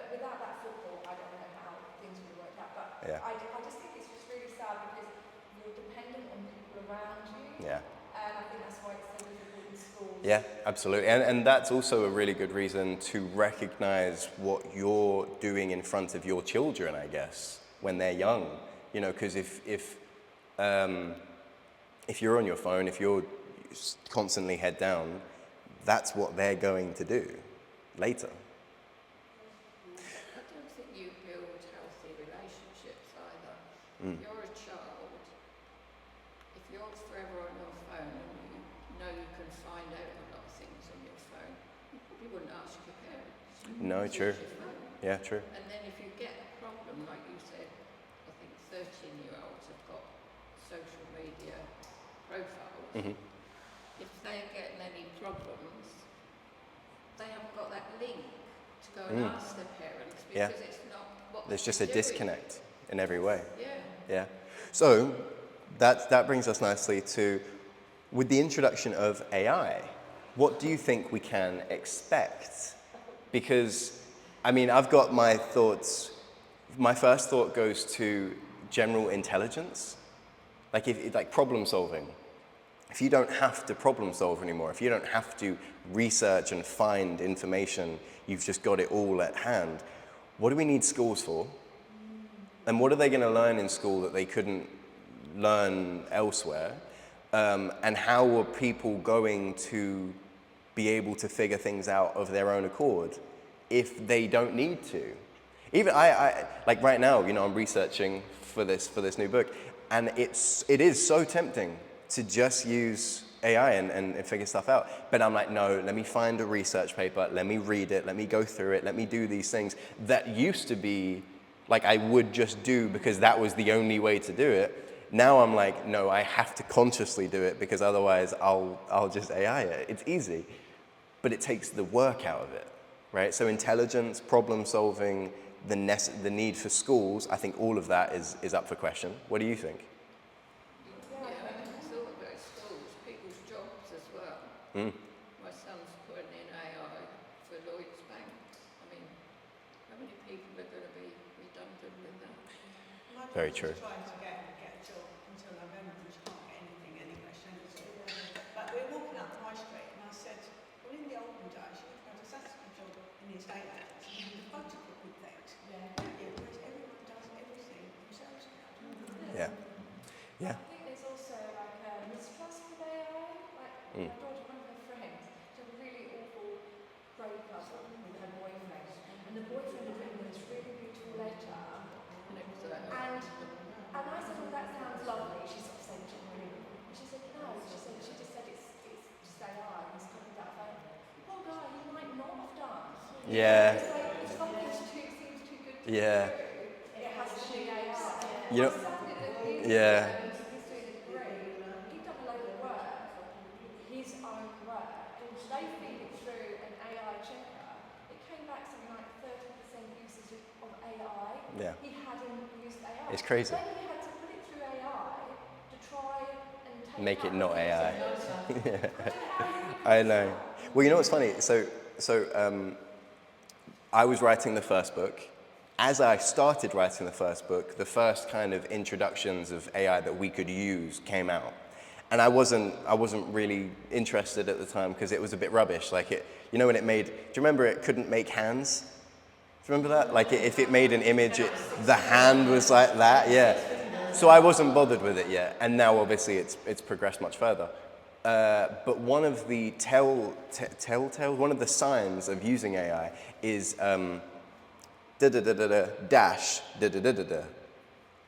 without that football, I don't know how things would have worked out. But Yeah. I just think it's just really sad because you're dependent on people around you. Yeah. And I think that's why it's so difficult in schools. Yeah, absolutely. And that's also a really good reason to recognize what you're doing in front of your children, I guess, when they're young. Because if you're on your phone, if you're constantly head down, that's what they're going to do later. I don't think you build healthy relationships either. Mm. If you're a child, if you're forever on your phone and you know you can find out a lot of things on your phone, you probably wouldn't ask your parents. No, It's true. your phone. Yeah, true. And then if you get a problem, like you said, I think 13-year-olds have got social media profiles. Mm-hmm. If they're getting any problems, they haven't got that link to go and ask their parents Yeah. because it's not what There's just a they're doing. disconnect in every way. Yeah. Yeah. So that brings us nicely to, with the introduction of AI, what do you think we can expect? Because, I've got my thoughts. My first thought goes to general intelligence, like problem solving. If you don't have to problem solve anymore, if you don't have to research and find information, you've just got it all at hand. What do we need schools for? And what are they going to learn in school that they couldn't learn elsewhere? And how are people going to be able to figure things out of their own accord if they don't need to? Even I like right now, I'm researching for this new book, and it is so tempting to just use AI and figure stuff out. But I'm like, no, let me find a research paper, let me read it, let me go through it, let me do these things that used to be like I would just do because that was the only way to do it. Now I'm like, no, I have to consciously do it because otherwise I'll just AI it. It's easy, but it takes the work out of it, right? So intelligence, problem solving, the need for schools, I think all of that is up for question. What do you think? Yeah, it's all about schools, people's jobs as well. Mm. My son's putting in AI for Lloyd's Bank. How many people are going to be redundant with that? My Very daughter's true. trying to get a job until November, and she can't get anything anyway. She only said. But we're walking up High Street, and I said, well, in the olden days, you could have a Saturday job in the estate agents, and you had a photocopy Yeah. Yeah. I think there's also like a mistrust with AI. Like my daughter, one of her friends, she had a really awful breakup with her boyfriend, and the boyfriend had written this really beautiful letter. And it was And I said, "Oh, that sounds lovely." She sort of said, "Really?" And she said, "No." She just said it's just AI. It's copied that phone. Poor guy, he might not have done. Yeah. It's like if something's seems too good to be Yeah. true, it has to be AI. You know, My son did it. yeah. He's doing a degree. He'd done a load of work, his own work, and they feed it through an AI checker. It came back something like 30% usage of AI. Yeah. He hadn't used AI. It's crazy. Then he had to put it through AI to try and take Make it out not the AI. usage. I know. Well, you know what's funny? So I was writing the first book. As I started writing the first book, the first kind of introductions of AI that we could use came out. And I wasn't really interested at the time because it was a bit rubbish. Like you know when it made, do you remember it couldn't make hands? Do you remember that? Like if it made an image, the hand was like that, yeah. So I wasn't bothered with it yet. And now obviously it's progressed much further. But one of the one of the signs of using AI is dash.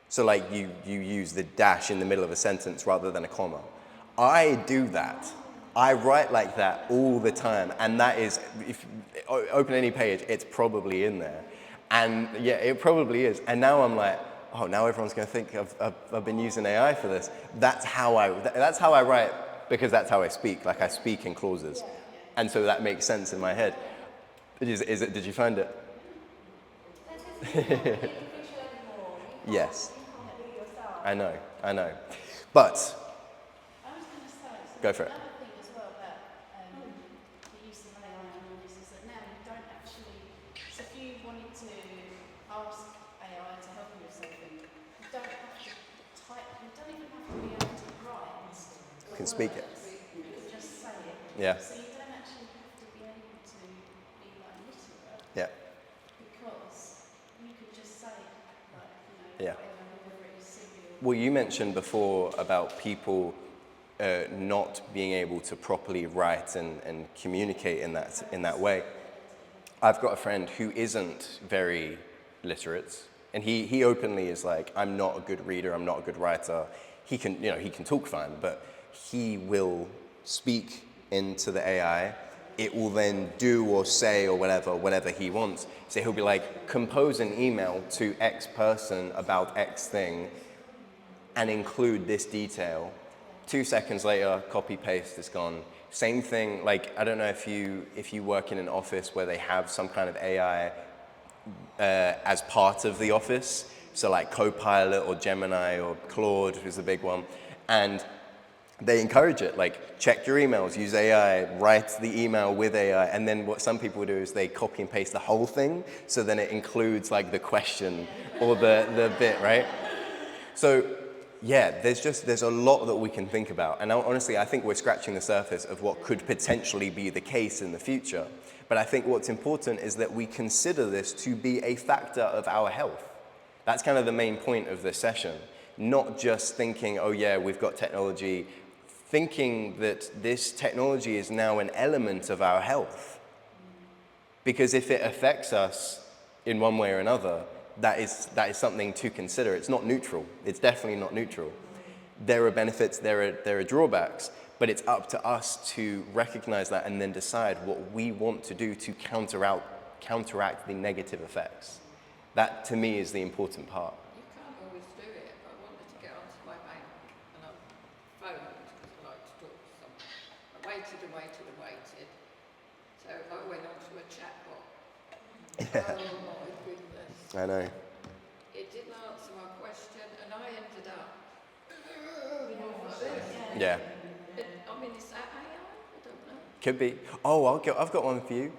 So like you use the dash in the middle of a sentence rather than a comma. I do that. I write like that all the time, and that is, if you open any page, it's probably in there. And yeah, it probably is. And now I'm like, oh, now everyone's going to think I've been using AI for this. That's how I write, because that's how I speak. Like I speak in clauses, and so that makes sense in my head. Did you find it? Yes. I know. But I was going to say, so go for it. another thing as well about the use of AI and all this is that now you don't actually, so if you wanted to ask AI to help you with something, you don't have to type, you don't even have to be able to write. You can speak it. You can just say it. Yeah. So you don't actually have to be able to be like literate. Yeah. Because you could just say like, Yeah. whatever it is, silly or Well, you mentioned before about people not being able to properly write and communicate in that way. I've got a friend who isn't very literate, and he openly is like, I'm not a good reader, I'm not a good writer. He can talk fine, but he will speak into the AI. It will then do or say or whatever he wants. So he'll be like, compose an email to X person about X thing and include this detail. 2 seconds later, copy paste, it's gone. Same thing, like I don't know if you work in an office where they have some kind of AI as part of the office. So like Copilot or Gemini or Claude is a big one. And they encourage it, like check your emails, use AI, write the email with AI, and then what some people do is they copy and paste the whole thing, so then it includes like the question or the bit, right? So yeah, there's a lot that we can think about, and honestly I think we're scratching the surface of what could potentially be the case in the future. But I think what's important is that we consider this to be a factor of our health. That's kind of the main point of this session. Not just thinking, oh yeah, we've got technology, thinking that this technology is now an element of our health. Because if it affects us in one way or another, that is something to consider. It's not neutral. It's definitely not neutral. There are benefits, there are drawbacks, but it's up to us to recognize that and then decide what we want to do to counteract the negative effects. That, to me, is the important part. You can't always do it, but I wanted to get onto my bank and I phoned because I like to talk to someone. I waited. So I went onto a chatbot. Oh my goodness. I know. It didn't answer my question and I ended up. Yeah. I mean, is that AI? I don't know. Could be. Oh, I've got one for you.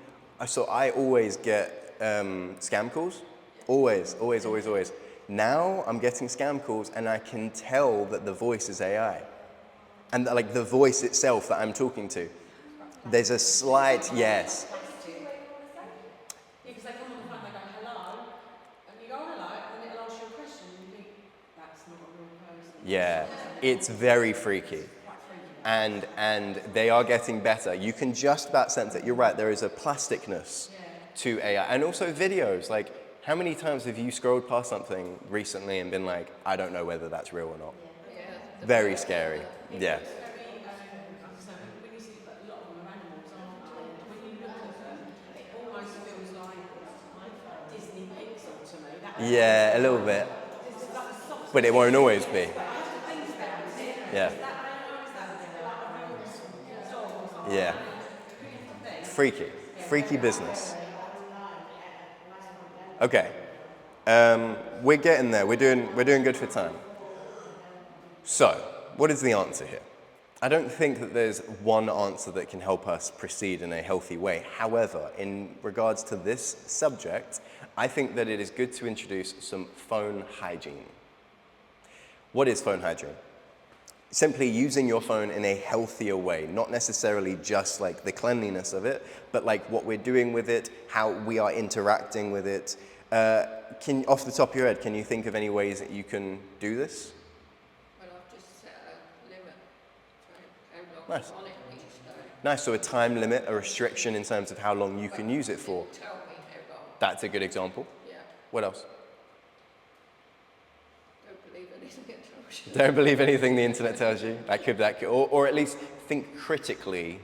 So I always get scam calls. Always. Now I'm getting scam calls and I can tell that the voice is AI. And like the voice itself that I'm talking to. There's a slight, yes. Because they come on the phone, they go, hello, and you go, hello, and then it'll ask you a question, and you think, that's not a real Yeah, it's very freaky. And they are getting better. You can just about sense it. You're right, there is a plasticness to AI. And also videos. Like, how many times have you scrolled past something recently and been like, I don't know whether that's real or not? Yeah. Very scary. Yeah. It's very, as I say, when you see that a lot of them are animals, aren't they? And when you look at them, it almost feels like Disney Pixar to me. Yeah, a little bit. It's like a soft. But it won't always be. I have to think about it. Yeah. Is that AI? Is that like a real dog or something? Yeah. You have to think. Freaky. Freaky business. Okay. We're getting there. We're doing good for time. So, what is the answer here? I don't think that there's one answer that can help us proceed in a healthy way. However, in regards to this subject, I think that it is good to introduce some phone hygiene. What is phone hygiene? Simply using your phone in a healthier way, not necessarily just like the cleanliness of it, but like what we're doing with it, how we are interacting with it. Off the top of your head, can you think of any ways that you can do this? Well, I've just set a limit for how long Nice. I'm on it each day. Nice, so a time limit, a restriction in terms of how long you can use it for. Tell me how long. That's a good example. Yeah. What else? Don't believe anything it tells you. Don't believe anything the internet tells you. That could, or at least think critically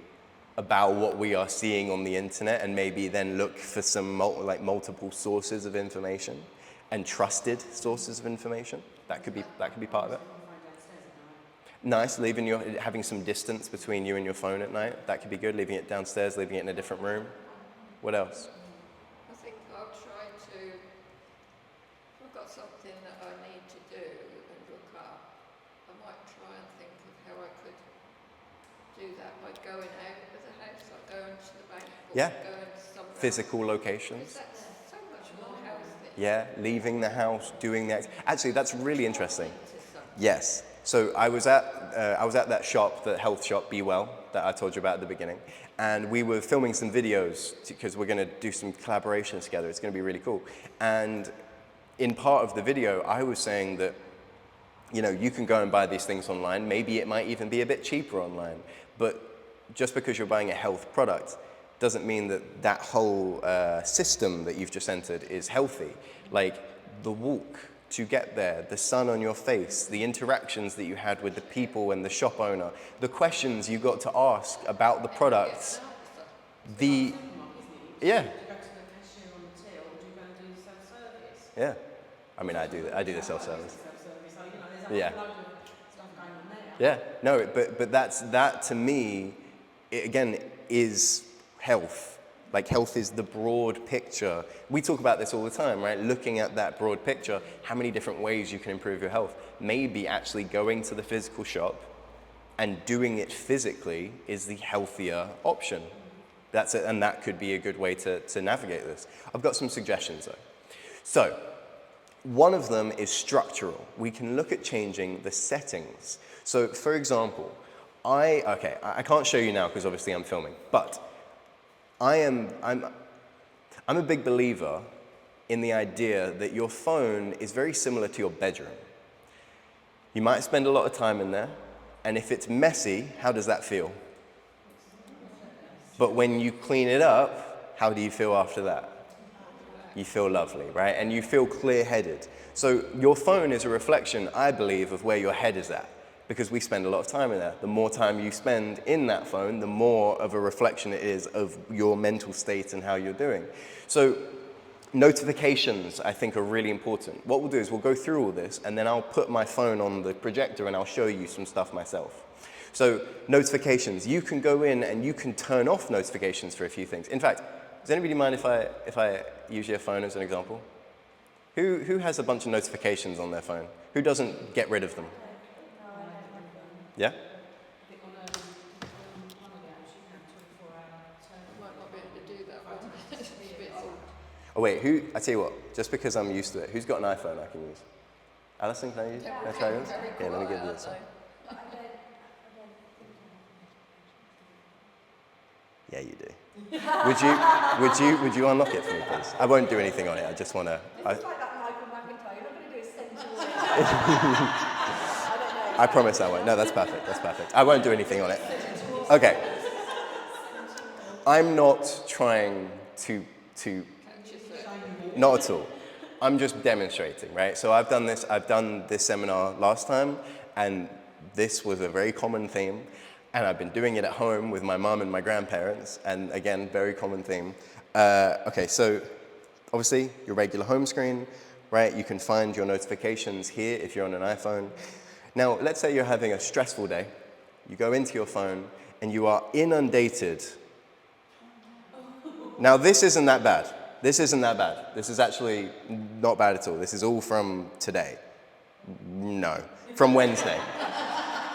about what we are seeing on the internet, and maybe then look for some multiple sources of information and trusted sources of information. That could be part of it. Nice, having some distance between you and your phone at night. That could be good. Leaving it downstairs, leaving it in a different room. What else? I think I'll try to, if I've got something that I need to do and look up, I might try and think of how I could do that by going out of the house, like going to the bank or Yeah. going somewhere. Physical locations. That's so much more healthy. Yeah, leaving the house, doing that. Actually, that's really interesting. To some. Yes. So I was at that shop, the health shop, Be Well, that I told you about at the beginning, and we were filming some videos because we're going to do some collaborations together. It's going to be really cool. And in part of the video, I was saying that, you know, you can go and buy these things online. Maybe it might even be a bit cheaper online. But just because you're buying a health product doesn't mean that that whole system that you've just entered is healthy. Like the walk to get there, the sun on your face, the interactions that you had with the people and the shop owner, the questions you got to ask about the products, the, yeah. Do you go to the cashier on the till, or do you go and do self-service? Yeah. I mean, I do the self-service. Self-service, so you know, there's Yeah. a load of stuff going on there. Yeah, no, but that to me, it, again, is health. Like health is the broad picture. We talk about this all the time, right? Looking at that broad picture, how many different ways you can improve your health. Maybe actually going to the physical shop and doing it physically is the healthier option. That's it, and that could be a good way to navigate this. I've got some suggestions though. So, one of them is structural. We can look at changing the settings. So, for example, I can't show you now because obviously I'm filming, but I'm a big believer in the idea that your phone is very similar to your bedroom. You might spend a lot of time in there, and if it's messy, how does that feel? But when you clean it up, how do you feel after that? You feel lovely, right? And you feel clear-headed. So your phone is a reflection, I believe, of where your head is at, because we spend a lot of time in there. The more time you spend in that phone, the more of a reflection it is of your mental state and how you're doing. So notifications, I think, are really important. What we'll do is we'll go through all this, and then I'll put my phone on the projector and I'll show you some stuff myself. So notifications, you can go in and you can turn off notifications for a few things. In fact, does anybody mind if I use your phone as an example? Who has a bunch of notifications on their phone? Who doesn't get rid of them? Yeah? I think on one of the apps you can 24-hour turn. I might not be able to do that one. It's a bit old. Oh wait, I tell you what, just because I'm used to it, who's got an iPhone I can use? Alison, can I use? Can I try yours? Yeah, let me give you this one. Yeah, you do. Would you unlock it for me, please? I won't do anything on it. I just want to. It's like that Michael McIntyre. You're not going to do a sensual. I don't know. I promise I won't. No, that's perfect. That's perfect. I won't do anything on it. Okay. I'm not trying to not at all. I'm just demonstrating, right? So I've done this seminar last time, and this was a very common theme, and I've been doing it at home with my mum and my grandparents, and again, very common theme. Okay, so obviously your regular home screen, right? You can find your notifications here if you're on an iPhone. Now, let's say you're having a stressful day. You go into your phone, and you are inundated. Now, this isn't that bad. This isn't that bad. This is actually not bad at all. This is all from today. No, from Wednesday.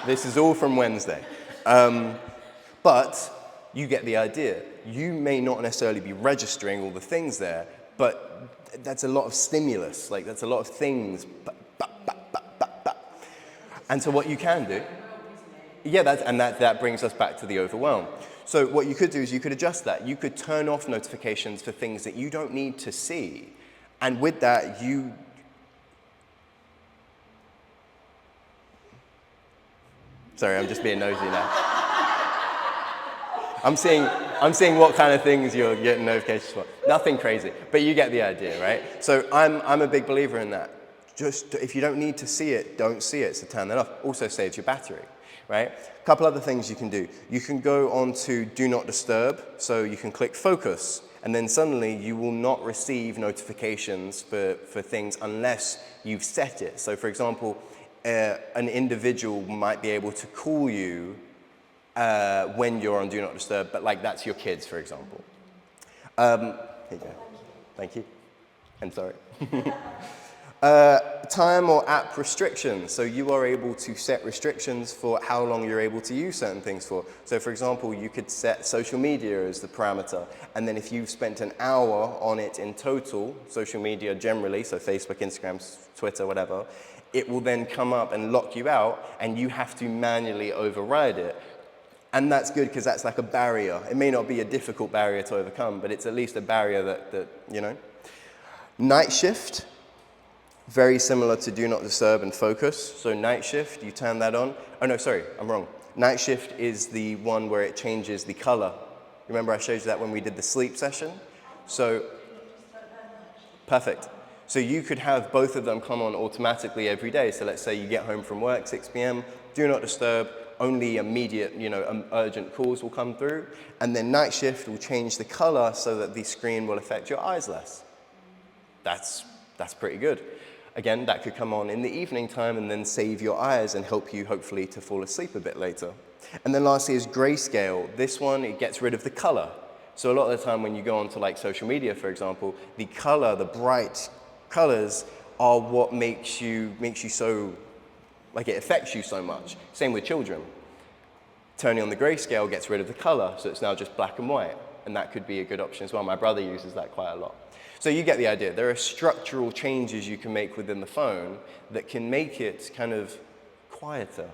This is all from Wednesday. But you get the idea. You may not necessarily be registering all the things there, but that's a lot of stimulus. Like, that's a lot of things. And so what you can do, yeah, that brings us back to the overwhelm. So what you could do is you could adjust that. You could turn off notifications for things that you don't need to see. And with that, Sorry, I'm just being nosy now. I'm seeing what kind of things you're getting notifications for. Nothing crazy, but you get the idea, right? So I'm a big believer in that. Just if you don't need to see it, don't see it, so turn that off. Also saves your battery, right? A couple other things you can do. You can go on to Do Not Disturb, so you can click Focus, and then suddenly you will not receive notifications for things unless you've set it. So for example, an individual might be able to call you when you're on Do Not Disturb, but like that's your kids, for example. Here you go. Thank you. And sorry. Time or app restrictions. So you are able to set restrictions for how long you're able to use certain things for. So for example, you could set social media as the parameter. And then if you've spent an hour on it in total, social media generally, so Facebook, Instagram, Twitter, whatever, it will then come up and lock you out, and you have to manually override it. And that's good because that's like a barrier. It may not be a difficult barrier to overcome, but it's at least a barrier that you know. Night shift. Very similar to Do Not Disturb and Focus. So night shift, you turn that on. Oh no, sorry, I'm wrong. Night shift is the one where it changes the color. Remember I showed you that when we did the sleep session? So, perfect. So you could have both of them come on automatically every day. So let's say you get home from work, 6 p.m., Do Not Disturb, only immediate, urgent calls will come through. And then night shift will change the color so that the screen will affect your eyes less. That's pretty good. Again, that could come on in the evening time and then save your eyes and help you, hopefully, to fall asleep a bit later. And then lastly is grayscale. This one, it gets rid of the color. So a lot of the time when you go onto like social media, for example, the color, the bright colors are what makes you so, like it affects you so much. Same with children. Turning on the grayscale gets rid of the color, so it's now just black and white. And that could be a good option as well. My brother uses that quite a lot. So you get the idea. There are structural changes you can make within the phone that can make it kind of quieter,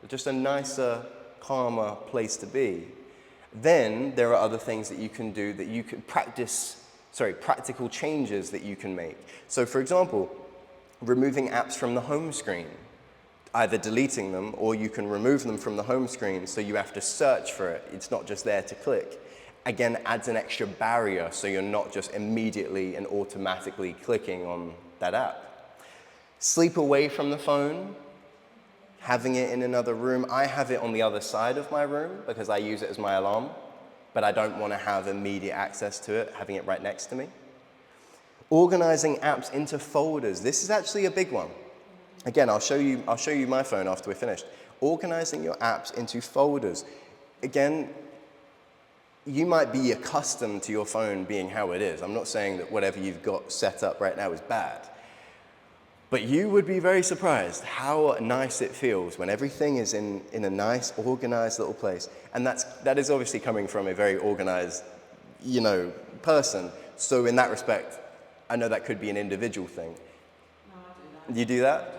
just a nicer, calmer place to be. Then there are other things that you can do that you can practical changes that you can make. So for example, removing apps from the home screen, either deleting them or you can remove them from the home screen so you have to search for it. It's not just there to click. Again, adds an extra barrier so you're not just immediately and automatically clicking on that app. Sleep away from the phone, having it in another room. I have it on the other side of my room because I use it as my alarm, but I don't want to have immediate access to it, having it right next to me. Organizing apps into folders. This is actually a big one. Again, I'll show you my phone after we're finished. Organizing your apps into folders. Again, you might be accustomed to your phone being how it is. I'm not saying that whatever you've got set up right now is bad. But you would be very surprised how nice it feels when everything is in a nice, organized little place. And that is obviously coming from a very organized, person. So in that respect, I know that could be an individual thing. No, I do that. You do that? I've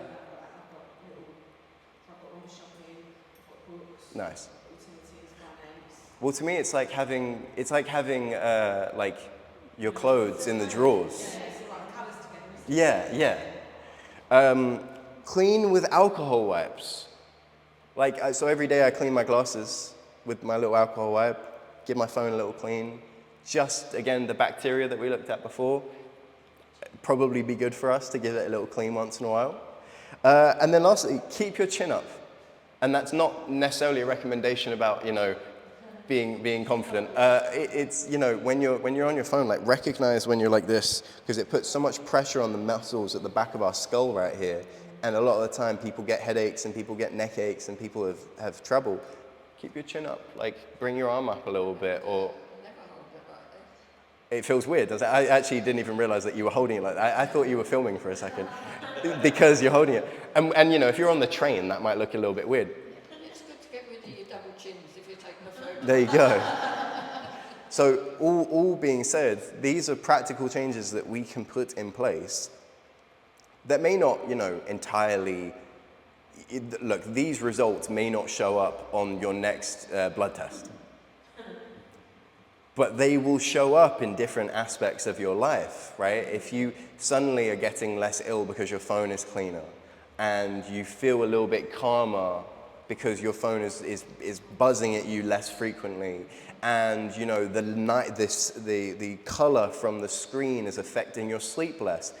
got all the shopping, I've got books, Nice. utilities, finance. Well, to me, it's like having your clothes in the drawers. Yeah, so like the colours together. Yeah. Clean with alcohol wipes. Like, so every day I clean my glasses with my little alcohol wipe, give my phone a little clean. Just, again, the bacteria that we looked at before, probably be good for us to give it a little clean once in a while. And then lastly, keep your chin up. And that's not necessarily a recommendation about, being confident. It's, when you're on your phone, like, recognize when you're like this, because it puts so much pressure on the muscles at the back of our skull right here. And a lot of the time, people get headaches and people get neck aches and people have trouble. Keep your chin up, like, bring your arm up a little bit, or... It feels weird, doesn't it? I actually didn't even realize that you were holding it like that. I thought you were filming for a second because you're holding it. And if you're on the train, that might look a little bit weird. It's good to get rid of your double chins if you're taking a photo. There you go. So all being said, these are practical changes that we can put in place that may not, entirely... Look, these results may not show up on your next blood test. But they will show up in different aspects of your life, right? If you suddenly are getting less ill because your phone is cleaner, and you feel a little bit calmer because your phone is buzzing at you less frequently, and the color from the screen is affecting your sleep less.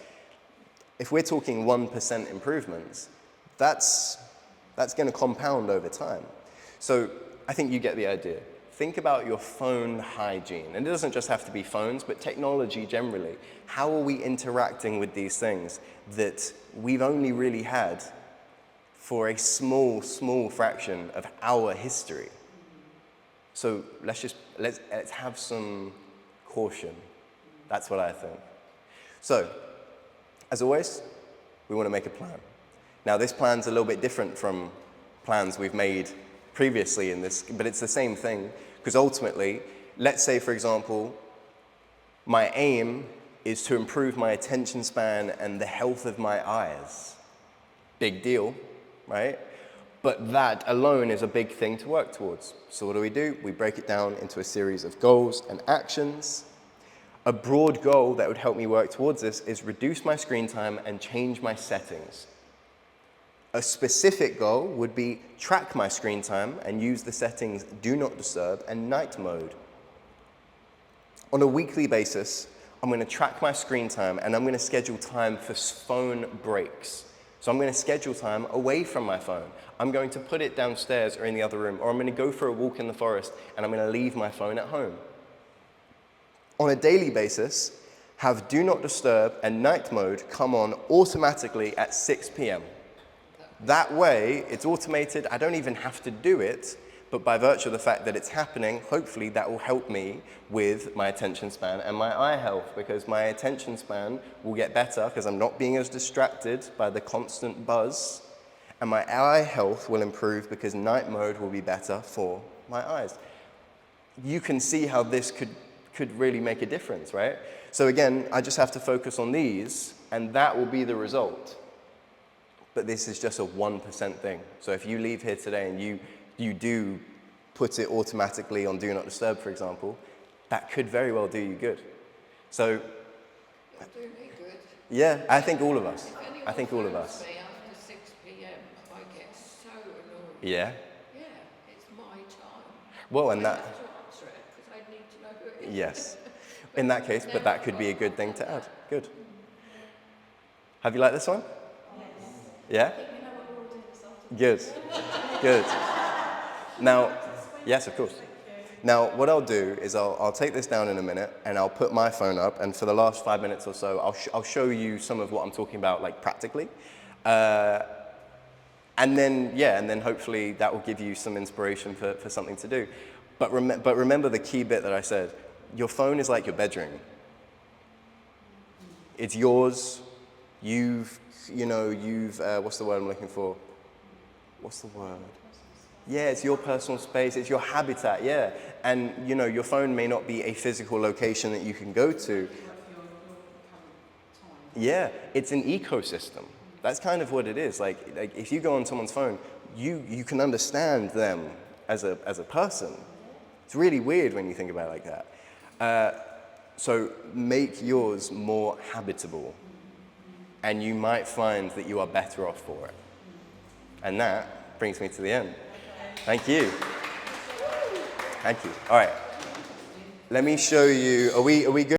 If we're talking 1% improvements, that's going to compound over time. So I think you get the idea. Think about your phone hygiene. And it doesn't just have to be phones, but technology generally. How are we interacting with these things that we've only really had for a small, small fraction of our history? So let's have some caution. That's what I think. So, as always, we want to make a plan. Now, this plan's a little bit different from plans we've made previously in this, but it's the same thing. Because ultimately, let's say, for example, my aim is to improve my attention span and the health of my eyes. Big deal, right? But that alone is a big thing to work towards. So what do? We break it down into a series of goals and actions. A broad goal that would help me work towards this is reduce my screen time and change my settings. A specific goal would be track my screen time and use the settings Do Not Disturb and Night Mode. On a weekly basis, I'm going to track my screen time and I'm going to schedule time for phone breaks. So I'm going to schedule time away from my phone. I'm going to put it downstairs or in the other room, or I'm going to go for a walk in the forest and I'm going to leave my phone at home. On a daily basis, have Do Not Disturb and Night Mode come on automatically at 6 p.m. That way, it's automated, I don't even have to do it, but by virtue of the fact that it's happening, hopefully that will help me with my attention span and my eye health, because my attention span will get better because I'm not being as distracted by the constant buzz, and my eye health will improve because night mode will be better for my eyes. You can see how this could really make a difference, right? So again, I just have to focus on these, and that will be the result. But this is just a 1% thing. So if you leave here today and you do put it automatically on Do Not Disturb, for example, that could very well do you good. So, It'll do me good. Yeah, I think all of us. If anyone I think all of phones us. me after 6 p.m, I get so annoyed. Yeah? Yeah, it's my time. Well, and I that, have to answer it because I need to know who it is. yes. In that case, but that could be a good thing to add. Good. Have you liked this one? Yeah? Good. Good. Now, yes, of course. Now, what I'll do is I'll take this down in a minute and I'll put my phone up, and for the last 5 minutes or so, I'll show you some of what I'm talking about, like practically. And then hopefully that will give you some inspiration for something to do. But remember the key bit that I said. Your phone is like your bedroom. It's yours. You've what's the word I'm looking for? What's the word? Yeah, it's your personal space, it's your habitat, yeah. And, your phone may not be a physical location that you can go to. Yeah, it's an ecosystem. That's kind of what it is. Like if you go on someone's phone, you can understand them as a person. It's really weird when you think about it like that. So make yours more habitable. And you might find that you are better off for it. And that brings me to the end. Thank you. Thank you. All right. Let me show you. Are we good?